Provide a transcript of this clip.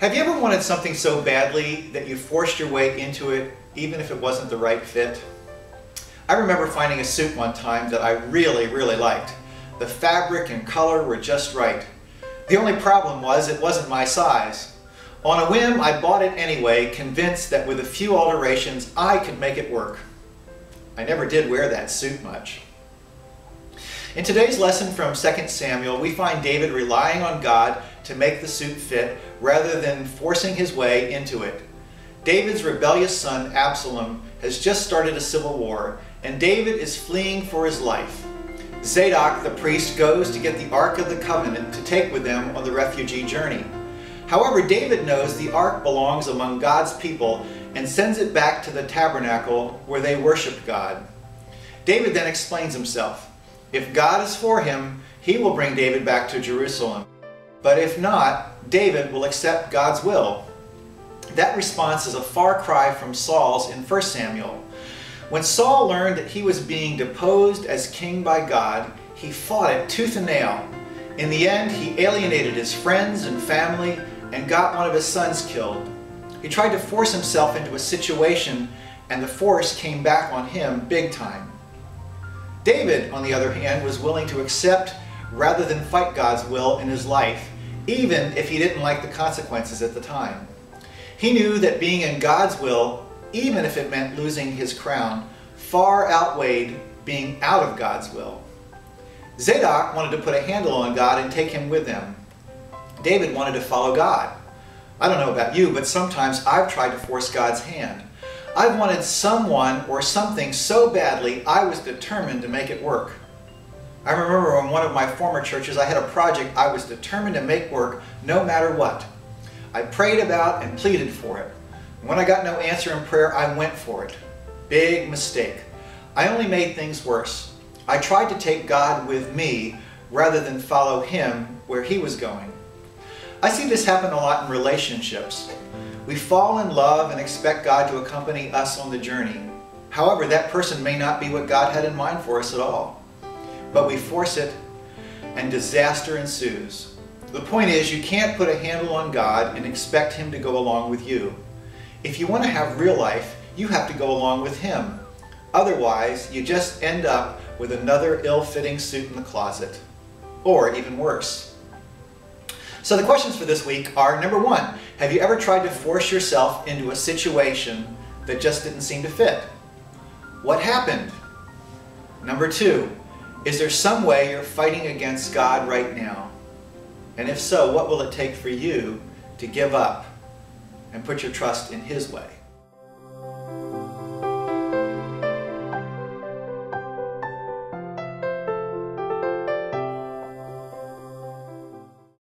Have you ever wanted something so badly that you forced your way into it, even if it wasn't the right fit? I remember finding a suit one time that I really liked. The fabric and color were just right. The only problem was it wasn't my size. On a whim, I bought it anyway, convinced that with a few alterations, I could make it work. I never did wear that suit much. In today's lesson from 2 Samuel, we find David relying on God to make the suit fit rather than forcing his way into it. David's rebellious son, Absalom, has just started a civil war, and David is fleeing for his life. Zadok, the priest, goes to get the Ark of the Covenant to take with them on the refugee journey. However, David knows the Ark belongs among God's people and sends it back to the tabernacle where they worshiped God. David then explains himself. If God is for him, he will bring David back to Jerusalem. But if not, David will accept God's will. That response is a far cry from Saul's in 1 Samuel. When Saul learned that he was being deposed as king by God, he fought it tooth and nail. In the end, he alienated his friends and family and got one of his sons killed. He tried to force himself into a situation, and the force came back on him big time. David, on the other hand, was willing to accept rather than fight God's will in his life, even if he didn't like the consequences at the time. He knew that being in God's will, even if it meant losing his crown, far outweighed being out of God's will. Zadok wanted to put a handle on God and take him with them. David wanted to follow God. I don't know about you, but sometimes I've tried to force God's hand. I wanted someone or something so badly, I was determined to make it work. I remember in one of my former churches, I had a project I was determined to make work no matter what. I prayed about and pleaded for it. When I got no answer in prayer, I went for it. Big mistake. I only made things worse. I tried to take God with me rather than follow him where he was going. I see this happen a lot in relationships. We fall in love and expect God to accompany us on the journey. However, that person may not be what God had in mind for us at all. But we force it, and disaster ensues. The point is, you can't put a handle on God and expect him to go along with you. If you want to have real life, you have to go along with him. Otherwise, you just end up with another ill-fitting suit in the closet. Or even worse. So the questions for this week are, number 1, have you ever tried to force yourself into a situation that just didn't seem to fit? What happened? Number 2, is there some way you're fighting against God right now? And if so, what will it take for you to give up and put your trust in his way?